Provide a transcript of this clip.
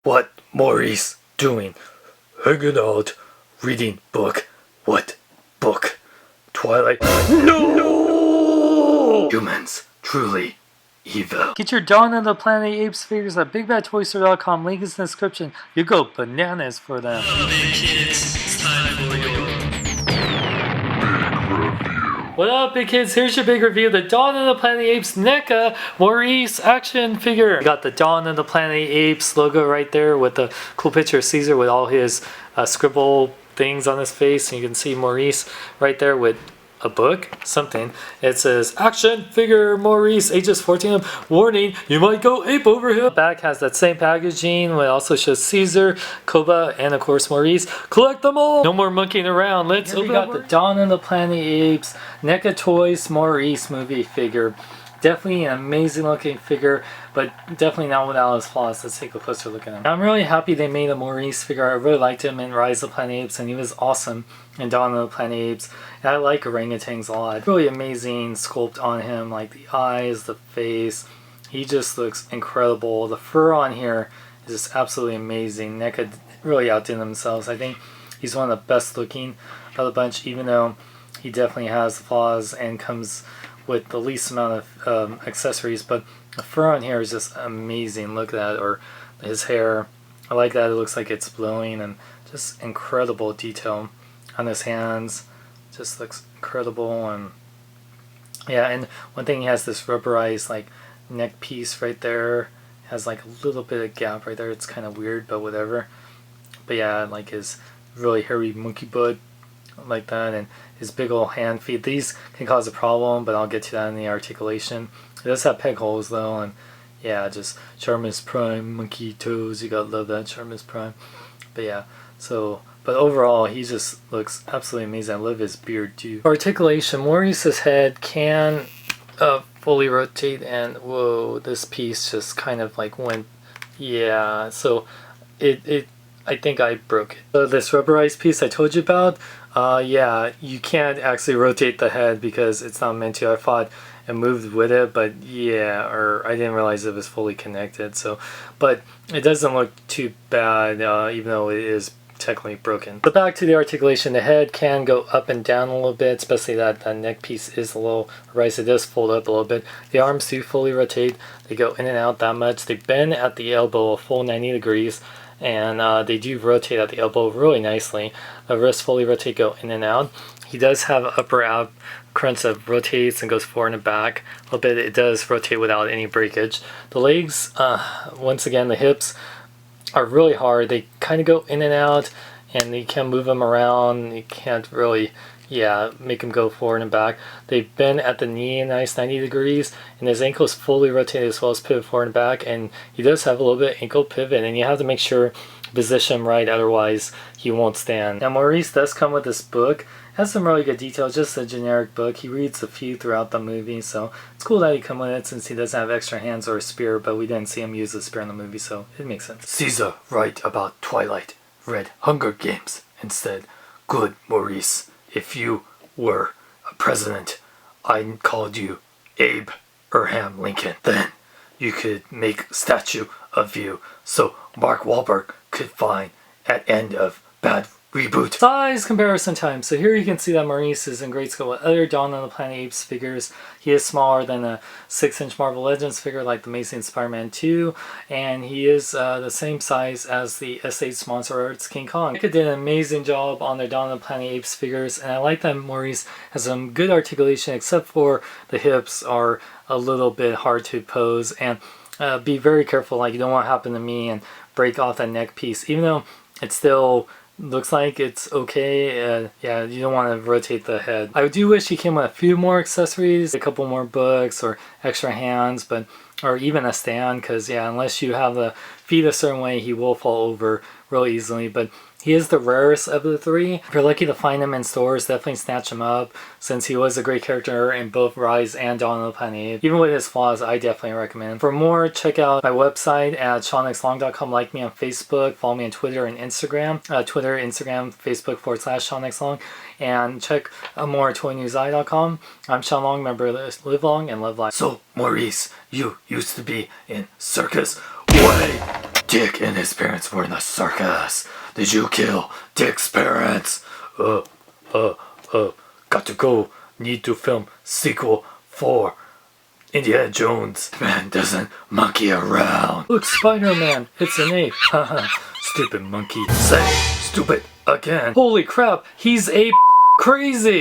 What Maurice doing? Hanging out, reading book. What book? Twilight. No! Humans, truly evil. Get your Dawn of the Planet of the Apes figures at BigBadToyStore.com. Link is in the description. You go bananas for them. Hey kids, it's time for your What up, big kids? Here's your big review of the Dawn of the Planet of the Apes NECA Maurice action figure. We got the Dawn of the Planet of the Apes logo right there with the cool picture of Caesar with all his scribble things on his face. And you can see Maurice right there with a book, something. It says, action figure Maurice, ages 14 up. Warning, you might go ape over him. The back has that same packaging. It also shows Caesar, Koba, and of course Maurice. Collect them all! No more monkeying around. Let's open. We got the Dawn of the Planet of the Apes NECA Toys Maurice movie figure. Definitely an amazing looking figure, but definitely not without his flaws. Let's take a closer look at him. I'm really happy they made a Maurice figure. I really liked him in Rise of the Planet of the Apes, and he was awesome in Dawn of the Planet of the Apes. And I like orangutans a lot. Really amazing sculpt on him, like the eyes, the face. He just looks incredible. The fur on here is just absolutely amazing. NECA really outdid themselves. I think he's one of the best looking of the bunch, even though he definitely has flaws and comes with the least amount of accessories, but the fur on here is just amazing. Look at that, or his hair. I like that. It looks like it's blowing, and just incredible detail on his hands. Just looks incredible. And yeah, and one thing, he has this rubberized like neck piece right there. Has like a little bit of gap right there. It's kind of weird, but whatever. But yeah, like his really hairy monkey butt like that, and his big old hand feet. These can cause a problem, but I'll get to that in the articulation. It does have peg holes though, and yeah, just Charmus Prime monkey toes. You gotta love that Charmus Prime. But yeah, so but overall he just looks absolutely amazing. I love his beard too. Articulation. Maurice's head can fully rotate, and whoa, this piece just kind of like went, yeah, so it I think I broke it. So this rubberized piece I told you about, yeah, you can't actually rotate the head because it's not meant to. I thought it moved with it, but yeah, or I didn't realize it was fully connected. So, but it doesn't look too bad, even though it is technically broken. But back to the articulation, the head can go up and down a little bit, especially that neck piece is a little raised. It does fold up a little bit. The arms do fully rotate. They go in and out that much. They bend at the elbow a full 90 degrees. And they do rotate at the elbow really nicely. The wrists fully rotate, go in and out. He does have upper ab crunch that rotates and goes forward and back a little bit. It does rotate without any breakage. The legs, once again, the hips are really hard. They kind of go in and out, and you can't move them around. You can't really, yeah, make them go forward and back. They bend at the knee a nice 90 degrees, and his ankle is fully rotated as well as pivot forward and back, and he does have a little bit of ankle pivot, and you have to make sure position him right, otherwise he won't stand. Now Maurice does come with this book. It has some really good details, just a generic book. He reads a few throughout the movie, so it's cool that he come with it since he doesn't have extra hands or a spear, but we didn't see him use the spear in the movie, so it makes sense. Caesar right about Twilight. Read Hunger Games instead. Good Maurice. If you were a president, I called you Abraham Lincoln. Then you could make a statue of you so Mark Wahlberg could find at end of bad reboot. Size comparison time. So here you can see that Maurice is in great scale with other Dawn of the Planet of the Apes figures. He is smaller than a 6-inch Marvel Legends figure like the Amazing Spider-Man 2, and he is the same size as the S8 Monster Arts King Kong. NECA did an amazing job on their Dawn of the Planet of the Apes figures, and I like that Maurice has some good articulation, except for the hips are a little bit hard to pose, and be very careful, like you don't want to happen to me and break off that neck piece, even though it still looks like it's okay. Yeah, you don't want to rotate the head. I do wish he came with a few more accessories, a couple more books or extra hands, but or even a stand, because yeah, unless you have the feet a certain way, he will fall over real easily. But he is the rarest of the three. If you're lucky to find him in stores, definitely snatch him up, since he was a great character in both Rise and Dawn of the Planet of the Apes. Even with his flaws, I definitely recommend. For more, check out my website at SeanXLong.com. Like me on Facebook, follow me on Twitter and Instagram. Twitter, Instagram, Facebook /SeanXLong. And check more at ToyNewsEye.com. I'm Sean Long, remember, live long and love life. So Maurice, you used to be in circus. Way Dick and his parents were in a circus. Did you kill Dick's parents? Got to go. Need to film sequel for Indiana Jones. Man doesn't monkey around. Look, Spider-Man, it's an ape. Stupid monkey. Say stupid again. Holy crap, he's ape crazy.